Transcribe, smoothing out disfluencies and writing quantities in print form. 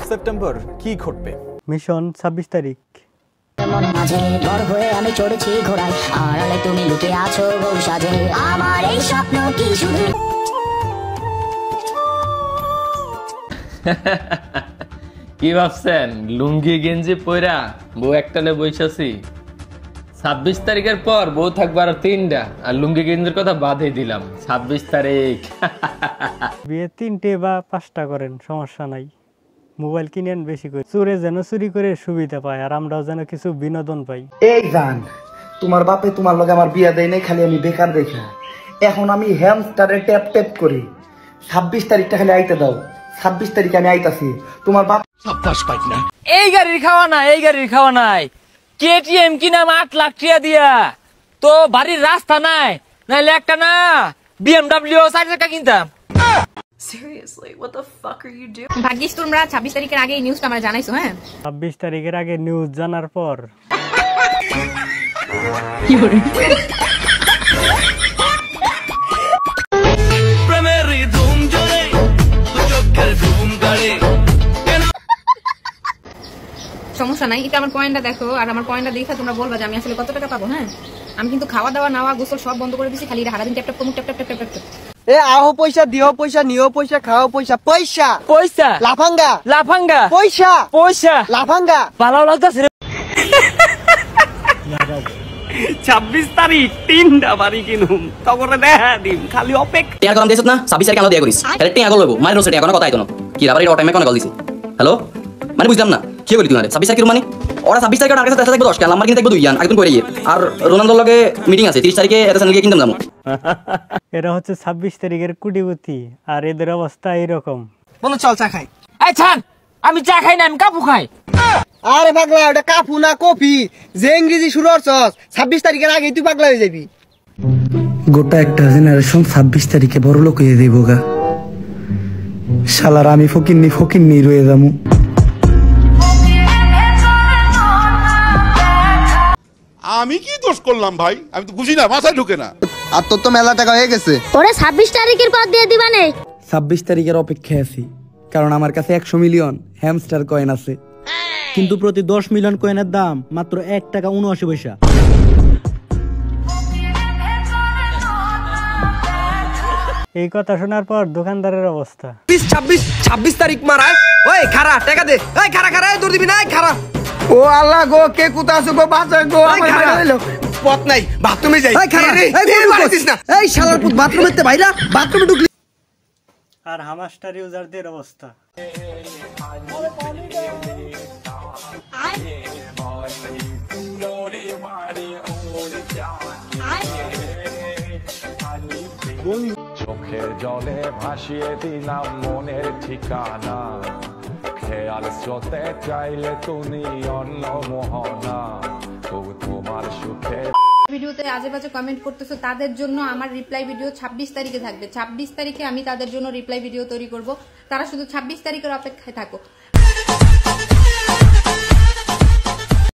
September কি ঘটবে? Mission 26 তারিখ। মাঝে বড় হয়ে আমি চড়েছি ঘোড়ায়, আড়ালে তুমি লুকিয়ে আছো গো সাজে, আমার এই স্বপ্ন কি শুধু। কি ভাবছেন লুঙ্গি গেঞ্জি পয়রা বউ একটালে বইসাছি? 26 তারিখের পর বউ থাকবে আর 3টা, আর লুঙ্গি গেঞ্জির কথা বাদই দিলাম। 26 তারিখ বিয়ে 3টে বা 5টা করেন, সমস্যা নাই। মোবাইল কিনেন বেশি করে, চোরে যেন চুরি করে সুবিধা পায়, আর আমরাও যেন কিছু বিনোদন পাই। এই গান তোমার বাপে তোমার লগে আমার বিয়া দেয় নাই, খালি আমি বেকার দেখা। এখন আমি হ্যামস্টারে ট্যাপ ট্যাপ করি। 26 তারিখটা খালি আইতে দাও। 26 তারিখে আমি আইতাছি। তোমার বাপ সাব্বাস পাই না। এই গাড়ির খাওয়া নাই, এই গাড়ির খাওয়া নাই। কেটিএম কিনাম 8 লাখ টাকা দিয়া, তো বাড়ির রাস্তা নাই, নাইলে একটা না বিএমডব্লিউ 4 চাকা কিনতাম। Seriously, what the fuck are you doing? ভাগ্যিস তোমরা 26 তারিখের আগে এই নিউজটা আমরা জানাইছো। হ্যাঁ, 26 তারিখের আগে নিউজ জানার পর সমস্যা নাই, এটা আমার পয়েন্টটা দেখো, আর আমার পয়েন্টটা দেখে তোমরা বলবা যে আমি আসলে কত টাকা পাবো। হ্যাঁ, আমি কিন্তু খাওয়া দাওয়া নাওয়া গোসল সব বন্ধ করে দিছি, খালি সারাদিন tap tap tap tap tap tap. এ আহো পয়সা, দিও পয়সা, নিও পয়সা, খাও পয়সা, পয়সা পয়সা লাফাঙ্গা লাফাঙ্গা, পয়সা পয়সা লাফাঙ্গা। ভালো লাগতাছে রে। 26 তারিখ 3টা বাড়ি কিনুম, তখন দেখা দিম, খালি অপেক্ষা। টিয়া গরম দিছত না 26 তারিখ আলো দিয়া করিস, তাহলে টিয়া গল লইব মানে রোসে টিয়া কোনো কথা আইতো না। কি আবার এই টাইমে কোন কল দিছি? হ্যালো মানে বুঝলাম না কি কইলি তুই? 26 তারিখ মানে ওরা 26 তারিখে টার্গেট আছে, দেখবো 10 কে নাম্বার কিনে দেখবো 2 ইয়ান আগে তুমি কইরে আর রোনালদোর লগে মিটিং আছে 30 তারিখে, এটা চ্যানেল গিয়ে কিনতাম যাবো। এরা হচ্ছে 26 তারিখের কুটিপতি, আর এদের অবস্থা এইরকম। বলো চল চা খাই। এই ছান, আমি চা খাই না, আমি কাপু খাই। আরে পাগলা, ওটা কাপু না কফি। যে ইংরেজি শুরু করছস 26 তারিখের আগে তুই পাগলা হয়ে যাবি। গোটা একটা জেনারেশন 26 তারিখে বড় লোক হয়ে যাইব গা। শালার আমি ফকিন্নি রয়ে যাবো। আমি কি দোষ করলাম ভাই? আমি তো বুঝি না, মাথায় ঢুকে না। আর তোর তো মেলা টাকা হয়ে গেছে। ওরে 26 তারিখের পর দিয়ে দিবা নে। 26 তারিখের অপেক্ষায় আছি, কারণ আমার কাছে 100 মিলিয়ন হ্যামস্টার কয়েন আছে। কিন্তু প্রতি 10 মিলিয়ন কয়েনের দাম মাত্র 1 টাকা 79 পয়সা। এই কথা শোনার পর দোকানদারের অবস্থা। 26 তারিখ মারায়। ওই খারা টাকা দে। ওই খারা দূর দিবি না। খারা। ও আল্লাহ গো, কে কোথা আছো গো, বাঁচা গো। আমার খারা হইলো পথ নাই, বাথরুমে যাই। এই খারা, এই পারিস না। এই শালার পুত বাথরুমেতে বাইরা, বাথরুমে ঢুকলি। আর হামাস্টার ইউজারদের অবস্থা। চোখের জলে ভাসিয়ে দিলাম মনের ঠিকানা, খেয়াল স্রোতে চাইলে তুমি অন্য মোহনা, তোমার সুখে। ভিডিওতে আজে বাজে কমেন্ট করতেছো তাদের জন্য আমার রিপ্লাই ভিডিও 26 তারিখে থাকবে। 26 তারিখে আমি তাদের জন্য রিপ্লাই ভিডিও তৈরি করব, তারা শুধু 26 তারিখের অপেক্ষায় থাকো।